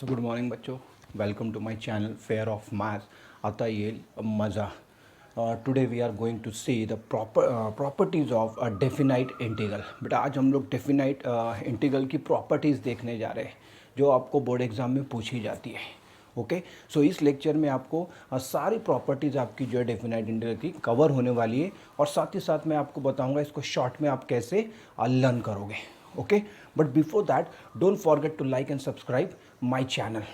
सो good morning बच्चों, welcome to my channel fear of maths अतायल मज़ा। Today we are going to see the properties of a definite integral. बेटा आज हम लोग डेफिनाइट इंटीग्रल की प्रॉपर्टीज़ देखने जा रहे हैं जो आपको बोर्ड एग्ज़ाम में पूछी जाती है। ओके, सो इस लेक्चर में आपको सारी प्रॉपर्टीज़ आपकी जो है डेफिनाइट इंटीग्रल की कवर होने वाली है और साथ ही साथ मैं आपको बताऊंगा इसको शॉर्ट में आप कैसे लर्न करोगे। Okay, but before that don't forget to like and subscribe my channel.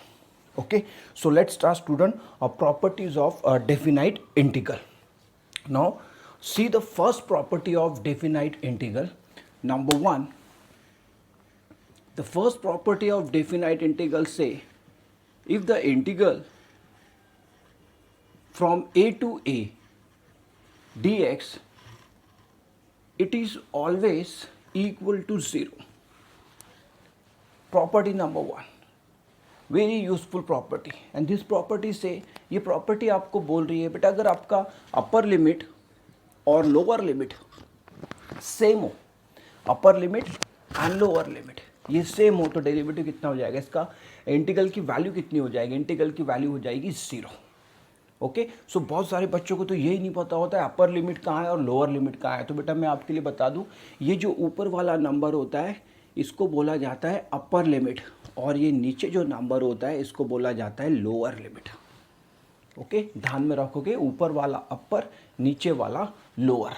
Okay, so let's start student properties of a definite integral. Now see the first property of definite integral. Number one, the first property of definite integral say if the integral from a to a dx it is always equal to 0. Property number one, very useful property and this property से ये property आपको बोल रही है बेटा अगर आपका upper limit और लोअर लिमिट सेम हो, अपर लिमिट एंड लोअर लिमिट ये सेम हो तो डेरिवेटिव कितना हो जाएगा, इसका इंटीग्रल की वैल्यू कितनी हो जाएगी, इंटीग्रल की वैल्यू हो जाएगी 0. ओके, सो बहुत सारे बच्चों को तो यही नहीं पता होता है अपर लिमिट कहाँ है और लोअर लिमिट कहाँ है। तो बेटा मैं आपके लिए बता दूँ, ये जो ऊपर वाला नंबर होता है इसको बोला जाता है अपर लिमिट और ये नीचे जो नंबर होता है इसको बोला जाता है लोअर लिमिट. ओके, ध्यान में रखोगे, ऊपर वाला अपर, नीचे वाला लोअर.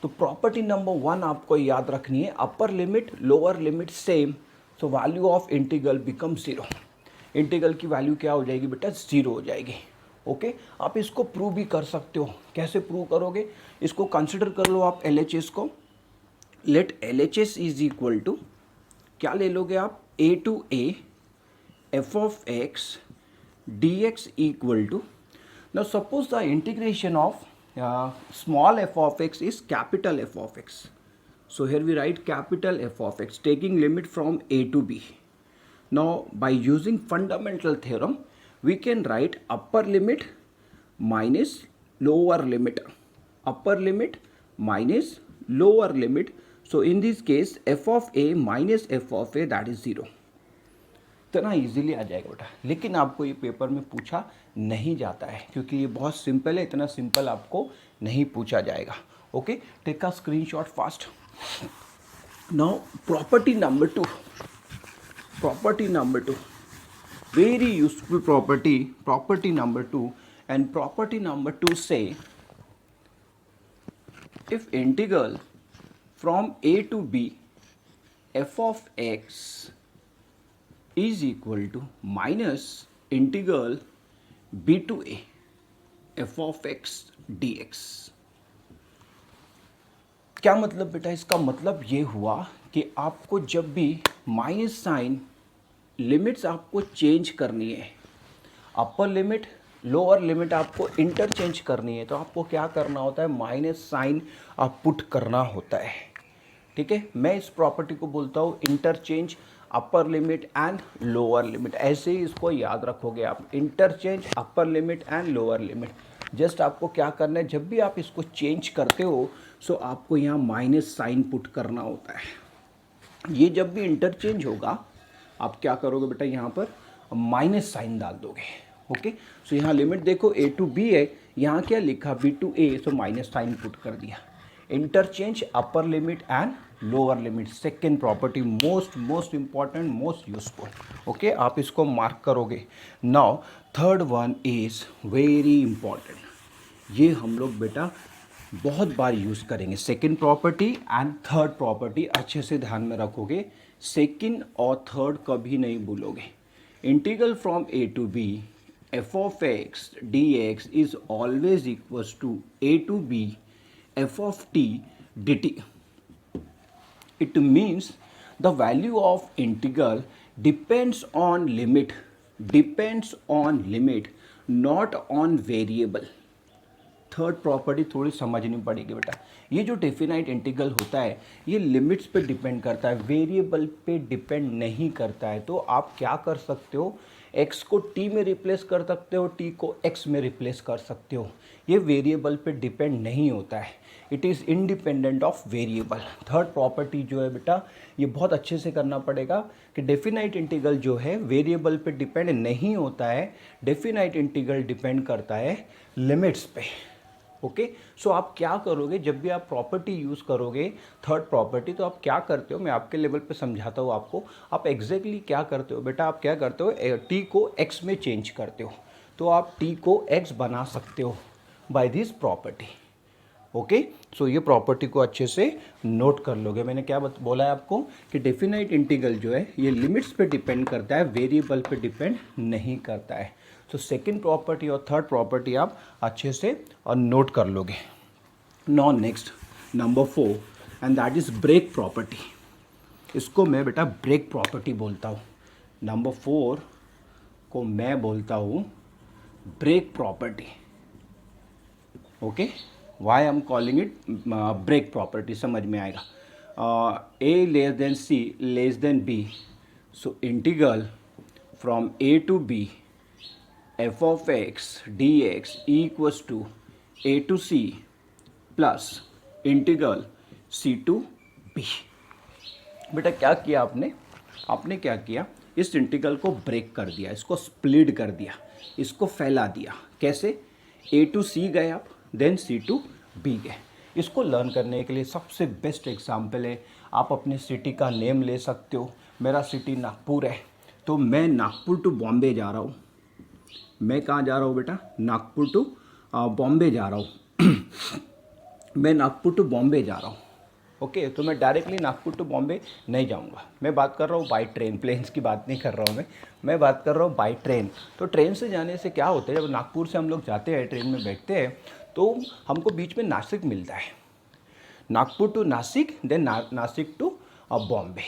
तो प्रॉपर्टी नंबर वन आपको याद रखनी है, upper limit lower limit same, so value of integral become 0. Integral की वैल्यू क्या हो जाएगी बेटा, 0 हो जाएगी. ओके, आप इसको प्रूव भी कर सकते हो. कैसे प्रूव करोगे, इसको कंसिडर कर लो आप LHS को. Let LHS is equal to क्या ले लोगे आप, a to a f of x dx equal to, now suppose the integration of small f of x is capital F of x. So here we write capital F of x taking limit from a to b. Now by using fundamental theorem we can write upper limit minus lower limit, upper limit minus lower limit. So in this case f of a minus f of a that is 0. इतना easily आ जाएगा बेटा, लेकिन आपको ये paper में पूछा नहीं जाता है क्योंकि ये बहुत सिंपल है, इतना सिंपल आपको नहीं पूछा जाएगा. Okay, take a screenshot fast. Now property number two, property number two, very useful property, property number two. And property number two से if integral from a to b f of x is equal to minus integral b to a f of x dx. क्या मतलब बेटा, इसका मतलब ये हुआ कि आपको जब भी माइनस साइन लिमिट्स आपको चेंज करनी है, अपर लिमिट लोअर लिमिट आपको इंटरचेंज करनी है, तो आपको क्या करना होता है, माइनस साइन आप पुट करना होता है. ठीक है, मैं इस प्रॉपर्टी को बोलता हूँ interchange upper limit and lower limit. ऐसे ही इसको याद रखोगे आप, interchange upper limit and lower limit. Just आपको क्या करना है, जब भी आप इसको चेंज करते हो सो आपको यहाँ माइनस साइन पुट करना होता है. ये जब भी इंटरचेंज होगा आप क्या करोगे बेटा, यहाँ पर माइनस साइन डाल दोगे. ओके, सो यहाँ लिमिट देखो a to b है, यहाँ क्या लिखा b to a, so minus sign put कर दिया. Interchange upper limit and lower limit, second property, most important, most useful. Okay, आप इसको मार्क करोगे. Now third one is very important, ये हम लोग बेटा बहुत बार यूज़ करेंगे. Second property and third property अच्छे से ध्यान में रखोगे, सेकेंड और थर्ड कभी नहीं भूलोगे. Integral from a to b f of x dx is always equals to a to b f of t dt. It means the value of integral depends on limit, depends on limit, not on variable. Third property थोड़ी समझनी पड़ेगी बेटा. ये जो definite integral होता है ये limits पे डिपेंड करता है, वेरिएबल पे डिपेंड नहीं करता है. तो आप क्या कर सकते हो, x को t में रिप्लेस कर सकते हो, t को x में रिप्लेस कर सकते हो। ये वेरिएबल पे डिपेंड नहीं होता है, it is independent of variable. Third property जो है बेटा ये बहुत अच्छे से करना पड़ेगा कि डेफिनाइट इंटीग्रल जो है वेरिएबल पे डिपेंड नहीं होता है, डेफिनाइट इंटीग्रल डिपेंड करता है लिमिट्स पे। ओके, सो आप क्या करोगे जब भी आप प्रॉपर्टी यूज़ करोगे थर्ड प्रॉपर्टी, तो आप क्या करते हो, मैं आपके लेवल पे समझाता हूँ आपको। आप एग्जैक्टली क्या करते हो बेटा, आप क्या करते हो, t को x में चेंज करते हो, तो आप t को x बना सकते हो बाय दिस प्रॉपर्टी। ओके, सो ये प्रॉपर्टी को अच्छे से नोट कर लोगे। मैंने क्या बोला है आपको कि डेफिनाइट इंटीग्रल जो है ये लिमिट्स पे डिपेंड करता है, वेरिएबल पे डिपेंड नहीं करता है। तो सेकंड प्रॉपर्टी और थर्ड प्रॉपर्टी आप अच्छे से और नोट कर लोगे। Now next number 4 and that is break property. इसको मैं बेटा ब्रेक प्रॉपर्टी बोलता हूँ। नंबर 4 को मैं बोलता हूँ break property. Okay, why am I calling it break property, समझ में आएगा। a less than c less than b, so integral from a to b f of x dx equals to a to c plus integral c to b। बेटा क्या किया आपने क्या किया, इस इंटीग्रल को ब्रेक कर दिया, इसको स्प्लिट कर दिया, इसको फैला दिया। कैसे, a to c गए आप, देन c to b गए। इसको लर्न करने के लिए सबसे बेस्ट एग्जाम्पल है, आप अपने सिटी का नेम ले सकते हो। मेरा सिटी नागपुर है, तो मैं नागपुर टू बॉम्बे जा रहा हूँ। मैं कहाँ जा रहा हूँ बेटा, नागपुर टू बॉम्बे जा रहा हूँ। मैं नागपुर टू बॉम्बे जा रहा हूँ। ओके, तो मैं डायरेक्टली नागपुर टू बॉम्बे नहीं जाऊँगा, मैं बात कर रहा हूँ बाई ट्रेन, प्लेन्स की बात नहीं कर रहा हूँ मैं बात कर रहा हूँ बाई ट्रेन। तो ट्रेन से जाने से क्या होता है, जब नागपुर से हम लोग जाते हैं ट्रेन में बैठते हैं तो हमको बीच में नासिक मिलता है, Nagpur to Nashik, then Nashik to Bombay.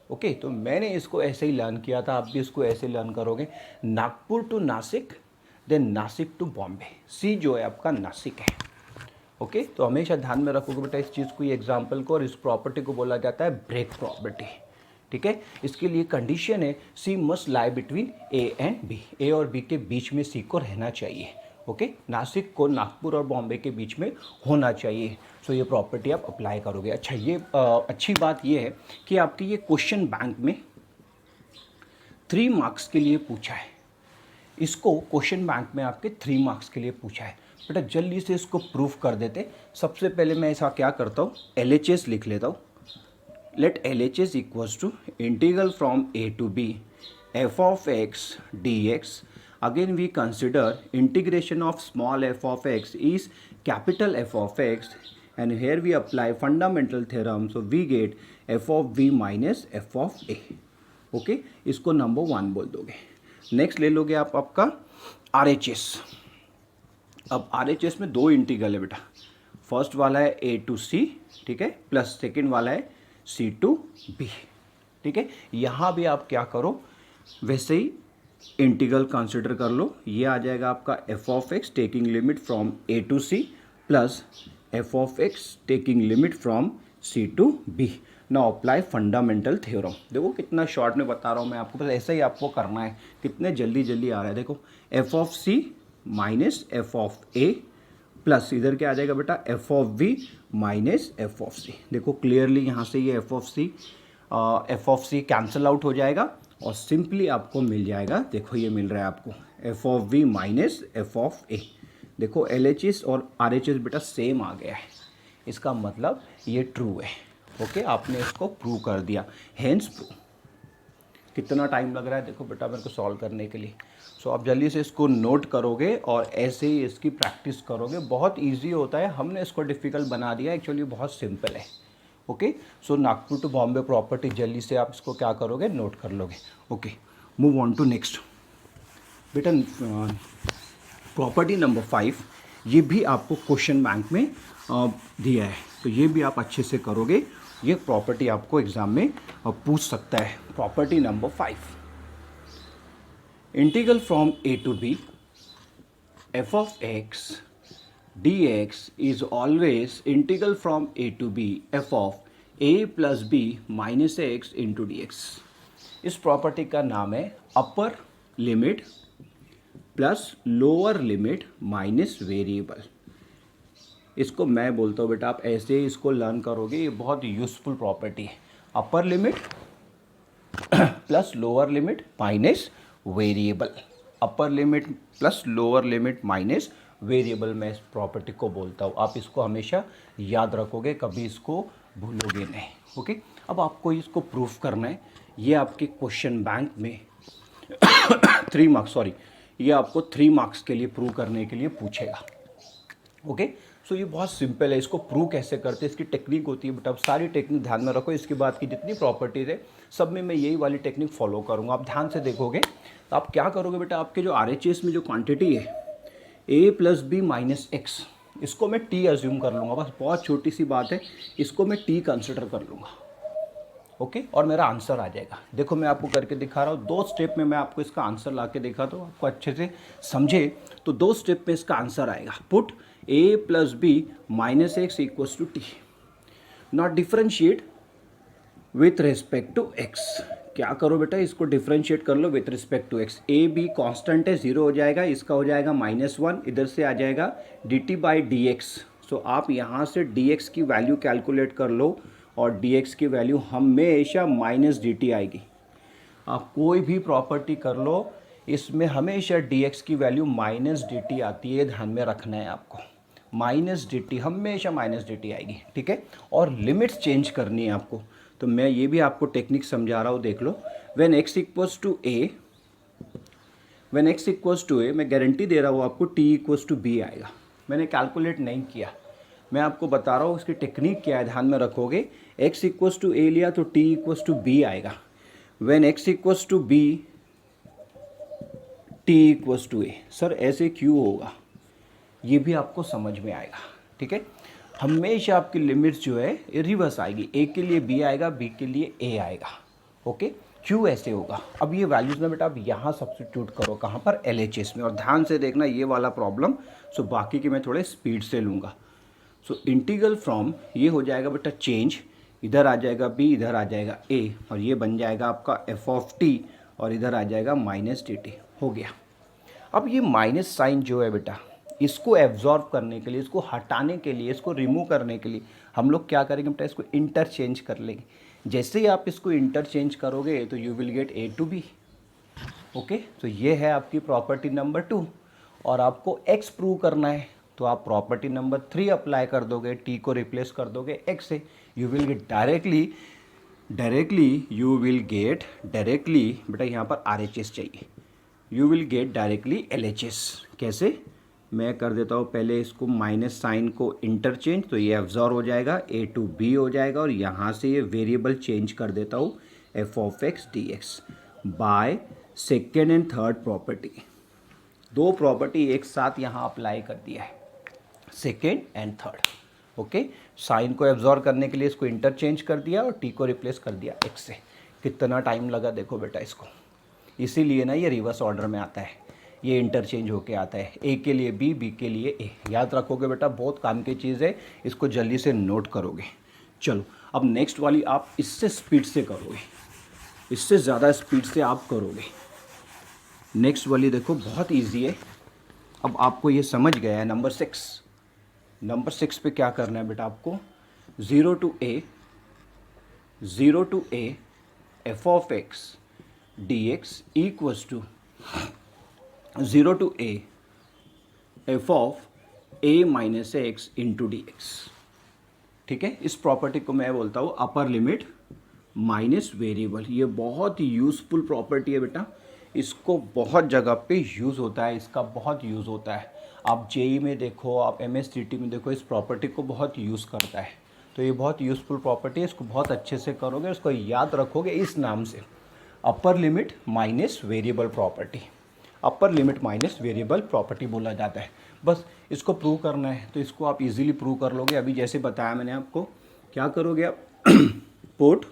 Okay, तो मैंने इसको ऐसे ही लर्न किया था, आप भी इसको ऐसे लर्न करोगे, Nagpur to Nashik, then Nashik to Bombay. C जो है आपका नासिक है। ओके, तो हमेशा ध्यान में रखोगे बेटा इस चीज़ को, ये एग्जाम्पल को, और इस प्रॉपर्टी को बोला जाता है ब्रेक प्रॉपर्टी। ठीक है, इसके लिए कंडीशन है C must lie between A and B, A और बी के बीच में सी को रहना चाहिए। ओके, नासिक को नागपुर और बॉम्बे के बीच में होना चाहिए। सो ये प्रॉपर्टी आप अप्लाई करोगे। अच्छा, ये अच्छी बात ये है कि आपके ये क्वेश्चन बैंक में 3 मार्क्स के लिए पूछा है, इसको क्वेश्चन बैंक में आपके 3 मार्क्स के लिए पूछा है। बेटा जल्दी से इसको प्रूफ कर देते। सबसे पहले मैं ऐसा क्या करता हूँ, LHS लिख लेता हूँ। Let LHS equals to integral from a to b f of x dx। Again we consider integration of small f of x is capital F of x, and here we apply fundamental theorem, so we get f of v minus f of a। Okay, इसको number 1 बोल दोगे। Next ले लोगे आप आपका RHS। अब RHS में 2 integral है बेटा, फर्स्ट वाला है a to c, ठीक है, प्लस सेकेंड वाला है c to b। ठीक है, यहाँ भी आप क्या करो, वैसे ही इंटीग्रल कंसिडर कर लो। ये आ जाएगा आपका f of x taking limit from a to c plus f of x taking limit from c to b। Now apply fundamental theorem. देखो कितना शॉर्ट में बता रहा हूँ मैं आपको, बस ऐसा ही आपको करना है, कितने जल्दी जल्दी आ रहा है। देखो f of c minus f of a plus इधर क्या आ जाएगा बेटा, f of v minus f of c। देखो क्लियरली यहाँ से ये f of c cancel out हो जाएगा और सिंपली आपको मिल जाएगा, देखो ये मिल रहा है आपको f of v minus f of a। देखो LHS और RHS बेटा सेम आ गया है, इसका मतलब ये ट्रू है। ओके, आपने इसको प्रूव कर दिया, हेंस प्रूव। कितना टाइम लग रहा है देखो बेटा मेरे को सॉल्व करने के लिए। सो आप जल्दी से इसको नोट करोगे और ऐसे ही इसकी प्रैक्टिस करोगे। बहुत इजी होता है, हमने इसको डिफ़िकल्ट बना दिया, एक्चुअली बहुत सिंपल है। Okay, so Nagpur to Bombay property जल्दी से आप इसको क्या करोगे, नोट कर लोगे। Okay, move on to next बेटा। प्रॉपर्टी नंबर 5, ये भी आपको क्वेश्चन बैंक में दिया है, तो ये भी आप अच्छे से करोगे। ये प्रॉपर्टी आपको एग्जाम में पूछ सकता है। Property number 5, integral from a to b f of x dx is always integral from a to b f of a plus b minus x into dx। इस प्रॉपर्टी का नाम है upper limit plus lower limit minus variable. इसको मैं बोलता हूँ बेटा, आप ऐसे ही इसको लर्न करोगे, ये बहुत यूज़फुल प्रॉपर्टी है। Upper limit plus lower limit minus variable, upper limit plus lower limit minus variable, मैं इस प्रॉपर्टी को बोलता हूँ। आप इसको हमेशा याद रखोगे, कभी इसको भूलोगे नहीं। ओके, अब आपको इसको प्रूफ करना है। ये आपके क्वेश्चन बैंक में 3 मार्क्स, सॉरी, ये आपको 3 मार्क्स के लिए प्रूव करने के लिए पूछेगा। ओके, सो ये बहुत सिंपल है। इसको प्रूव कैसे करते हैं, इसकी टेक्निक होती है, बट अब सारी टेक्निक ध्यान में रखो। इसके बाद की जितनी प्रॉपर्टीज है सब में मैं यही वाली टेक्निक फॉलो करूँगा। आप ध्यान से देखोगे तो आप क्या करोगे बेटा, आपके जो RHS में जो क्वांटिटी है a plus B minus X, इसको मैं t अज्यूम कर लूँगा। बस बहुत छोटी सी बात है, इसको मैं t कंसिडर कर लूँगा। ओके, और मेरा आंसर आ जाएगा। देखो मैं आपको करके दिखा रहा हूँ, 2 स्टेप में मैं आपको इसका आंसर ला के देखा, तो आपको अच्छे से समझे तो 2 स्टेप में इसका आंसर आएगा। Put a plus B minus X equals to T, not differentiate with respect to X. क्या करो बेटा, इसको डिफ्रेंशिएट कर लो with respect to X. A B constant है, 0 हो जाएगा, इसका हो जाएगा -1, इधर से आ जाएगा dt बाई डी एक्स। सो आप यहाँ से dx की वैल्यू कैलकुलेट कर लो, और dx की वैल्यू हमेशा -dt आएगी। आप कोई भी प्रॉपर्टी कर लो, इसमें हमेशा dx की वैल्यू -dt आती है, ध्यान में रखना है आपको। -dt, हमेशा -dt आएगी, ठीक है। और लिमिट्स चेंज करनी है आपको, तो मैं ये भी आपको टेक्निक समझा रहा हूँ, देख लो। When x equals to a, when x equals to a, मैं गारंटी दे रहा हूँ आपको t इक्वल्स टू b आएगा। मैंने कैलकुलेट नहीं किया, मैं आपको बता रहा हूँ इसकी टेक्निक क्या है, ध्यान में रखोगे। x इक्वल्स टू a लिया तो t इक्वल्स टू b आएगा। When x equals to b, t equals to a। Sir ऐसे क्यों होगा, ये भी आपको समझ में आएगा, ठीक है। हमेशा आपकी लिमिट्स जो है ये रिवर्स आएगी, a के लिए b आएगा, b के लिए a आएगा। ओके, क्यों ऐसे होगा, अब ये वैल्यूज में बेटा आप यहाँ सब्स्टिट्यूट करो, कहाँ पर, LHS में। और ध्यान से देखना ये वाला प्रॉब्लम, सो बाकी की मैं थोड़े स्पीड से लूँगा। सो इंटीग्रल फ्रॉम, ये हो जाएगा बेटा चेंज, इधर आ जाएगा b, इधर आ जाएगा a, और ये बन जाएगा आपका f ऑफ t, और इधर आ जाएगा -dt। हो गया। अब ये माइनस साइन जो है बेटा, इसको एब्जॉर्ब करने के लिए, इसको हटाने के लिए, इसको रिमूव करने के लिए हम लोग क्या करेंगे बेटा, इसको इंटरचेंज कर लेंगे। जैसे ही आप इसको इंटरचेंज करोगे तो you will get a to b। Okay, तो ये है आपकी प्रॉपर्टी नंबर 2, और आपको x प्रूव करना है, तो आप प्रॉपर्टी नंबर 3 अप्लाई कर दोगे, t को रिप्लेस कर दोगे x से, you will get directly you will get directly, बेटा यहाँ पर RHS चाहिए, you will get directly LHS। कैसे, मैं कर देता हूँ पहले इसको माइनस साइन को इंटरचेंज, तो ये एब्जॉर्ब हो जाएगा, a टू b हो जाएगा, और यहाँ से ये वेरिएबल चेंज कर देता हूँ f of x dx by second and third property. 2 property एक साथ यहाँ अप्लाई कर दिया है, second and third. Okay, sign को एब्जॉर्ब करने के लिए इसको इंटरचेंज कर दिया, और t को रिप्लेस कर दिया x से। कितना टाइम लगा देखो बेटा इसको, इसीलिए ना ये रिवर्स ऑर्डर में आता है, ये इंटरचेंज होके आता है, a के लिए b, b के लिए a। याद रखोगे बेटा, बहुत काम की चीज़ है, इसको जल्दी से नोट करोगे। चलो अब नेक्स्ट वाली आप इससे स्पीड से करोगे, इससे ज़्यादा स्पीड से आप करोगे। नेक्स्ट वाली देखो बहुत इजी है, अब आपको ये समझ गया है। नंबर 6 पे क्या करना है बेटा आपको, 0 to a f of x dx equals to 0 to a f of a minus X into D X. ठीक है, इस प्रॉपर्टी को मैं बोलता हूँ अपर लिमिट माइनस वेरिएबल। ये बहुत ही यूज़फुल प्रॉपर्टी है बेटा, इसको बहुत जगह पे यूज़ होता है, इसका बहुत यूज़ होता है। आप जेई में देखो, आप MSCT में देखो, इस प्रॉपर्टी को बहुत यूज़ करता है। तो ये बहुत यूज़फुल प्रॉपर्टी है, इसको बहुत अच्छे से करोगे, इसको याद रखोगे इस नाम से, upper limit minus variable property. Upper limit minus variable property बोला जाता है। बस इसको प्रूव करना है, तो इसको आप इजीली प्रूव कर लोगे। अभी जैसे बताया मैंने आपको, क्या करोगे आप put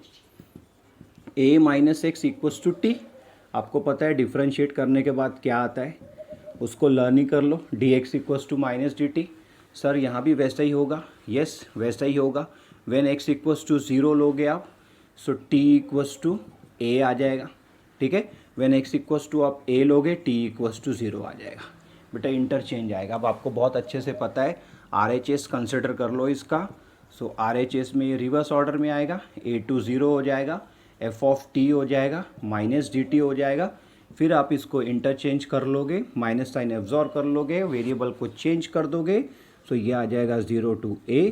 a minus X equals to T. आपको पता है डिफ्रेंशिएट करने के बाद क्या आता है, उसको लर्न ही कर लो, dx equals to minus dt। Sir यहाँ भी वैसा ही होगा, यस वैसा ही होगा। व्हेन x इक्वल्स टू 0 लोगे आप, सो t इक्वल्स टू a आ जाएगा। ठीक है, व्हेन x इक्वल्स टू आप a लोगे t इक्वल्स टू 0 आ जाएगा बेटा, इंटरचेंज आएगा। अब आपको बहुत अच्छे से पता है, RHS कंसिडर कर लो इसका। सो RHS में ये रिवर्स ऑर्डर में आएगा, a टू 0 हो जाएगा, f ऑफ t हो जाएगा, माइनस dt हो जाएगा। फिर आप इसको इंटरचेंज कर लोगे, माइनस साइन एब्जॉर्ब कर लोगे, वेरिएबल को चेंज कर दोगे। सो ये आ जाएगा 0 to a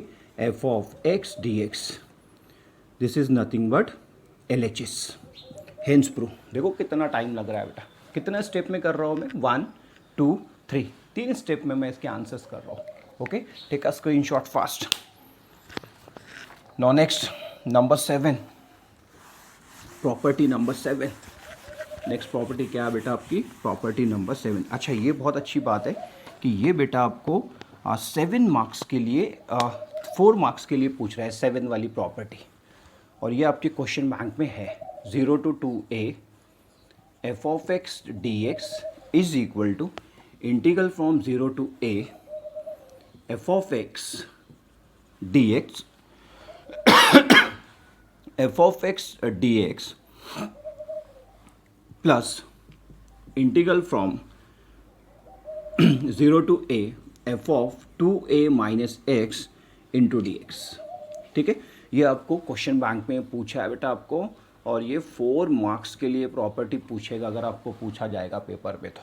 f of x dx। This is nothing but LHS, hence proof. देखो कितना टाइम लग रहा है बेटा, कितना स्टेप में कर रहा हूँ मैं, 1 2 3, 3 स्टेप में मैं इसके आंसर्स कर रहा हूँ। Okay, take a screenshot fast. Now next number 7, property number 7। Next property क्या है बेटा आपकी, प्रॉपर्टी नंबर 7। अच्छा, ये बहुत अच्छी बात है कि ये बेटा आपको 7 मार्क्स के लिए 4 मार्क्स के लिए पूछ रहा है 7 वाली प्रॉपर्टी, और ये आपके क्वेश्चन बैंक में है। 0 to 2a f of x dx is equal to integral from 0 to a f of x dx f of x dx plus integral from 0 to a f of 2a minus x into D X. ठीक है, ये आपको question bank में पूछा है बेटा आपको, और ये 4 मार्क्स के लिए प्रॉपर्टी पूछेगा अगर आपको पूछा जाएगा पेपर पे तो।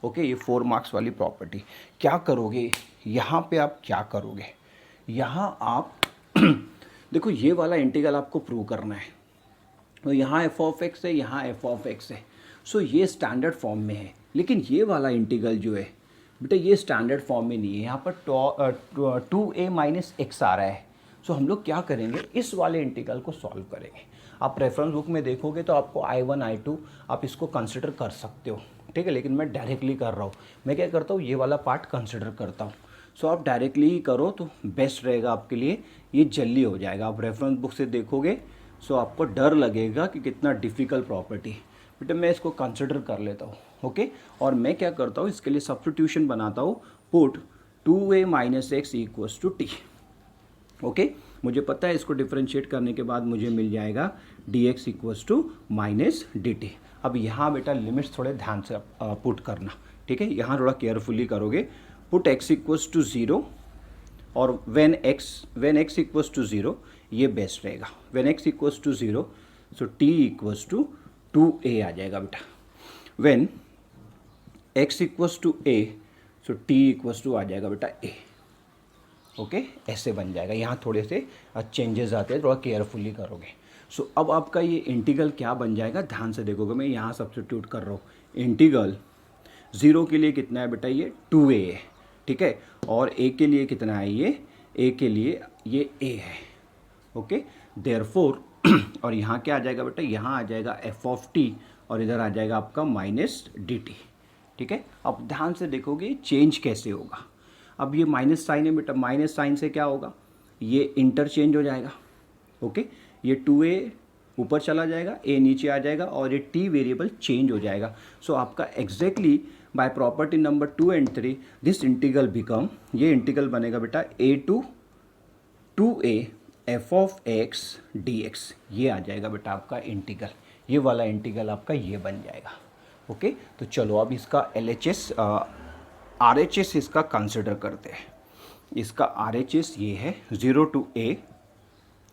ओके, ये 4 मार्क्स वाली प्रॉपर्टी। क्या करोगे यहाँ पे, आप क्या करोगे यहाँ आप देखो, ये वाला इंटीग्रल आपको प्रूव करना है, तो यहाँ f ऑफ x है, यहाँ f ऑफ x है। सो ये स्टैंडर्ड फॉर्म में है, लेकिन ये वाला इंटीग्रल जो है बेटा ये स्टैंडर्ड फॉर्म में नहीं है, यहाँ पर 2a माइनस x आ रहा है। सो हम लोग क्या करेंगे, इस वाले इंटीग्रल को सॉल्व करेंगे। आप रेफरेंस बुक में देखोगे तो आपको I1 I2 आप इसको कंसिडर कर सकते हो, ठीक है, लेकिन मैं डायरेक्टली कर रहा हूँ। मैं क्या करता हूँ, ये वाला पार्ट कंसिडर करता हूँ। सो आप डायरेक्टली ही करो तो बेस्ट रहेगा आपके लिए, ये जल्दी हो जाएगा। आप रेफरेंस बुक से देखोगे सो आपको डर लगेगा कि कितना डिफ़िकल्ट प्रॉपर्टी, बेटा मैं इसको कंसिडर कर लेता हूँ। ओके, और मैं क्या करता हूँ, इसके लिए सब्स्टिट्यूशन बनाता हूँ, put 2a minus X equals to T. Okay, मुझे पता है इसको डिफरेंशिएट करने के बाद मुझे मिल जाएगा dx equals to minus dt। अब यहाँ बेटा लिमिट्स थोड़े ध्यान से पुट करना, ठीक है, यहाँ थोड़ा केयरफुली करोगे। पुट x इक्वल्स टू 0 और व्हेन x इक्वल्स टू 0 ये बेस्ट रहेगा। When x equals to 0 so t equals to 2a आ जाएगा बेटा। When x equals to a so t equals to आ जाएगा बेटा a। ओके, ऐसे बन जाएगा। यहाँ थोड़े से चेंजेस आते हैं, थोड़ा केयरफुली करोगे। सो अब आपका ये इंटीग्रल क्या बन जाएगा, ध्यान से देखोगे। मैं यहाँ सब्स्टिट्यूट कर रहा हूँ, इंटीग्रल 0 के लिए कितना है बेटा, ये 2a है, ठीक है, और a के लिए कितना है, ये a के लिए ये a है। ओके, देयरफॉर और यहाँ क्या आ जाएगा बेटा, यहाँ आ जाएगा f ऑफ t और इधर आ जाएगा आपका माइनस dt। ठीक है, अब ध्यान से देखोगे चेंज कैसे होगा। अब ये माइनस साइन है बेटा, माइनस साइन से क्या होगा, ये इंटरचेंज हो जाएगा। ओके, ये 2a ऊपर चला जाएगा, a नीचे आ जाएगा, और ये t वेरिएबल चेंज हो जाएगा। सो आपका exactly by property number 2 and 3 this integral becomes, ये इंटीग्रल बनेगा बेटा a to 2a f of x dx। ये आ जाएगा बेटा आपका इंटीग्रल, ये वाला इंटीग्रल आपका ये बन जाएगा। ओके, तो चलो अब इसका LHS RHS इसका कंसिडर करते हैं। इसका RHS ये है 0 to a,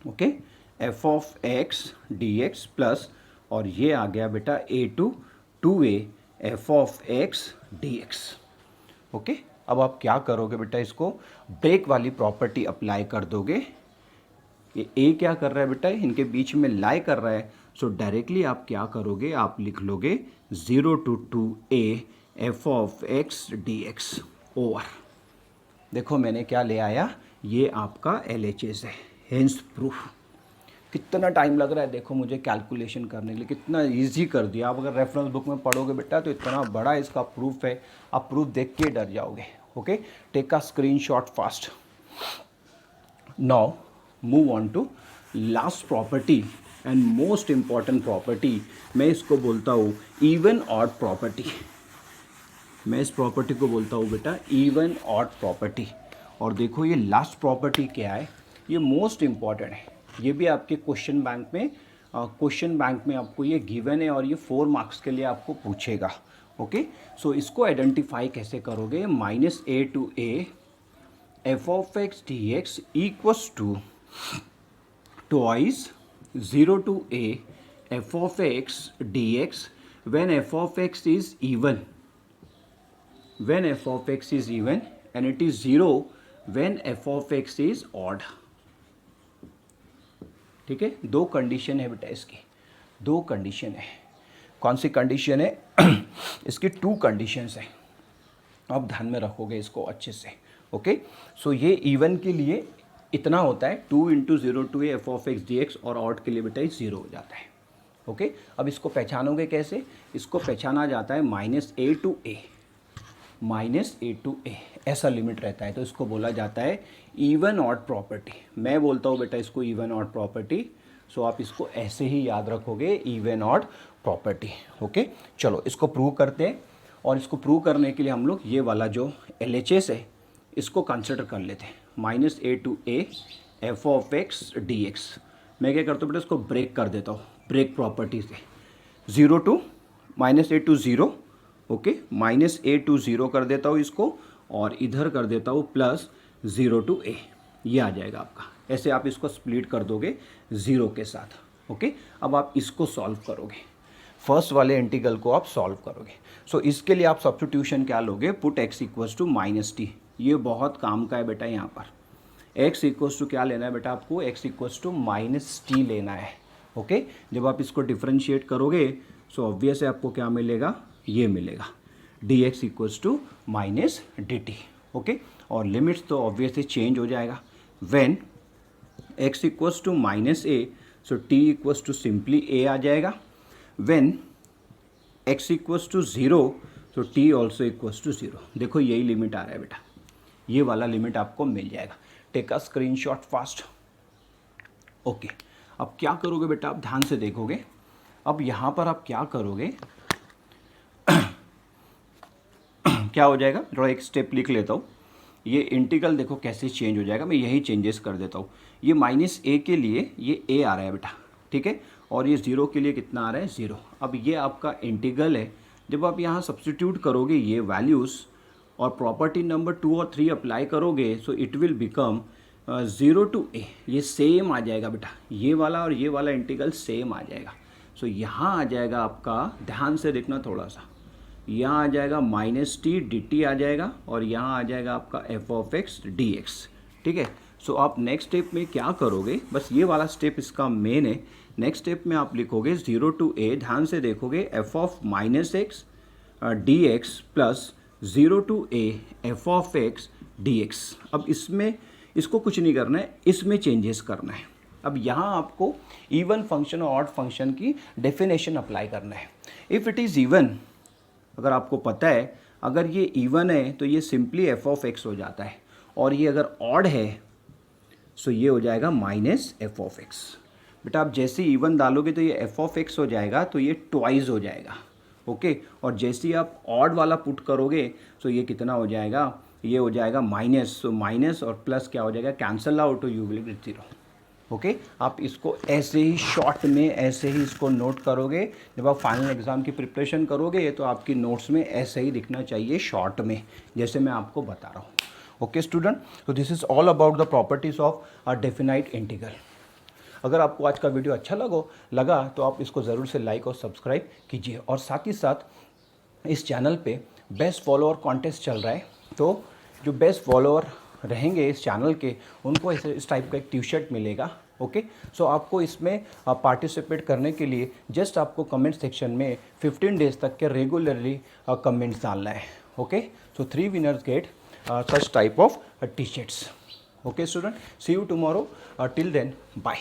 okay, f of x dx plus, और ये आ गया बेटा a to 2a f of x dx। Okay, अब आप क्या करोगे बेटा, इसको ब्रेक वाली प्रॉपर्टी अप्लाई कर दोगे। ये a क्या कर रहा है बेटा, इनके बीच में लाई कर रहा है। सो डायरेक्टली आप क्या करोगे, आप लिख लोगे 0 to 2a f of x dx over, देखो मैंने क्या ले आया, ये आपका LHS है, हेंस प्रूफ। कितना टाइम लग रहा है देखो मुझे कैलकुलेशन करने के लिए, कितना इजी कर दिया। आप अगर रेफरेंस बुक में पढ़ोगे बेटा तो इतना बड़ा इसका प्रूफ है, आप प्रूफ देख के डर जाओगे। Okay, take a screenshot fast. Now move on to last property and most important property, मैं इसको बोलता हूँ इवन ऑड प्रॉपर्टी। मैं इस प्रॉपर्टी को बोलता हूँ बेटा इवन ऑड प्रॉपर्टी। और देखो ये लास्ट प्रॉपर्टी क्या है, ये मोस्ट इम्पॉर्टेंट है, ये भी आपके क्वेश्चन बैंक में क्वेश्चन बैंक में आपको ये गिवन है और ये 4 मार्क्स के लिए आपको पूछेगा। ओके, सो इसको आइडेंटिफाई कैसे करोगे, minus A to A F of X D X equals to twice 0 to a f of x dx when f of x is even, when f of x is even and it is 0 when f of x is odd। ठीक है, दो condition है बेटा इसकी, दो condition है। कौन सी condition है इसकी? 2 कंडीशंस है, आप ध्यान में रखोगे इसको अच्छे से। ओके, सो ये इवन के लिए इतना होता है 2 × 0 to a f of x dx और ऑड के लिए बेटा 0 हो जाता है। ओके, अब इसको पहचानोगे कैसे? इसको पहचाना जाता है minus A to A, minus A to A ऐसा लिमिट रहता है, तो इसको बोला जाता है इवन ऑड प्रॉपर्टी। मैं बोलता हूँ बेटा इसको इवन ऑड प्रॉपर्टी, सो आप इसको ऐसे ही याद रखोगे, इवन ऑड प्रॉपर्टी। ओके, चलो इसको प्रूव करते हैं, और इसको प्रूव करने के लिए हम लोग ये वाला जो LHS है इसको कंसिडर कर लेते हैं, minus A to A F of X D X. मैं क्या करता हूँ बेटा, इसको ब्रेक कर देता हूँ, ब्रेक प्रॉपर्टी से, 0 to minus A to 0, okay, minus A to 0 कर देता हूँ इसको, और इधर कर देता हूँ प्लस 0 to a, ये आ जाएगा आपका। ऐसे आप इसको स्प्लिट कर दोगे 0 के साथ। ओके, अब आप इसको सॉल्व करोगे, फर्स्ट वाले इंटीग्रल को आप सॉल्व करोगे। सो इसके लिए आप सब्स्टिट्यूशन क्या लोगे, put x equals to minus T. ये बहुत काम का है बेटा, यहाँ पर x इक्वल्स टू क्या लेना है बेटा आपको, x equals to minus T लेना है। ओके, जब आप इसको डिफ्रेंशिएट करोगे सो ऑब्वियस है आपको क्या मिलेगा, ये मिलेगा dx equals to minus dt। Okay, और लिमिट्स तो ऑब्वियसली चेंज हो जाएगा, when x equals to minus A, so t equals to simply a आ जाएगा, व्हेन x इक्वल्स टू 0, तो t ऑल्सो इक्वल्स टू 0। देखो यही लिमिट आ रहा है बेटा, ये वाला लिमिट आपको मिल जाएगा। Take a screenshot fast. Okay, अब क्या करोगे बेटा, आप ध्यान से देखोगे, अब यहाँ पर आप क्या करोगे क्या हो जाएगा, थोड़ा एक स्टेप लिख लेता हूँ। ये इंटीग्रल देखो कैसे चेंज हो जाएगा, मैं यही चेंजेस कर देता हूँ। ये माइनस ए के लिए ये a आ रहा है बेटा, ठीक है, और ये 0 के लिए कितना आ रहा है, 0। अब ये आपका इंटीग्रल है, जब आप यहाँ सब्स्टिट्यूट करोगे ये वैल्यूज़ और प्रॉपर्टी नंबर 2 और 3 अप्लाई करोगे, so it will become 0 to a, ये सेम आ जाएगा बेटा, ये वाला और ये वाला इंटीग्रल सेम आ जाएगा। सो यहाँ आ जाएगा आपका, ध्यान से देखना थोड़ा सा, यहाँ आ जाएगा माइनस टी डी टी आ जाएगा, और यहाँ आ जाएगा आपका F of X D X. ठीक है, सो आप नेक्स्ट स्टेप में क्या करोगे, बस ये वाला स्टेप इसका मेन है। नेक्स्ट स्टेप में आप लिखोगे 0 to a, ध्यान से देखोगे, F of minus x D x plus 0 to a F of X D x. अब इसमें इसको कुछ नहीं करना है, इसमें चेंजेस करना है। अब यहाँ आपको इवन फंक्शन और ऑड फंक्शन की डेफिनेशन अप्लाई करना है। इफ़ इट इज़ इवन, अगर आपको पता है अगर ये इवन है तो ये सिंपली एफ ऑफ एक्स हो जाता है, और ये अगर ऑड है सो ये हो जाएगा माइनस एफ ऑफ एक्स। बेटा आप जैसे इवन डालोगे तो ये एफ ऑफ एक्स हो जाएगा, तो ये ट्वाइस हो जाएगा। ओके, और जैसे ही आप ऑड वाला पुट करोगे तो ये कितना हो जाएगा, ये हो जाएगा माइनस। सो माइनस और प्लस क्या हो जाएगा, कैंसल आउट, तो यू विल गेट 0। ओके, आप इसको ऐसे ही शॉर्ट में ऐसे ही इसको नोट करोगे। जब आप फाइनल एग्ज़ाम की प्रिपरेशन करोगे तो आपकी नोट्स में ऐसे ही दिखना चाहिए शॉर्ट में, जैसे मैं आपको बता रहा हूँ। ओके स्टूडेंट, तो this is all about the properties of a definite integral. अगर आपको आज का वीडियो अच्छा लगा तो आप इसको ज़रूर से लाइक और सब्सक्राइब कीजिए, और साथ ही साथ इस चैनल पे बेस्ट फॉलोअर कॉन्टेस्ट चल रहा है, तो जो बेस्ट फॉलोअर रहेंगे इस चैनल के उनको इस टाइप का एक टी शर्ट मिलेगा। ओके, सो आपको इसमें पार्टिसिपेट करने के लिए जस्ट आपको कमेंट सेक्शन में 15 डेज तक के रेगुलरली कमेंट्स डालना है। Okay, so 3 winners get such type of t-shirts. Okay student, see you tomorrow. Till then, bye.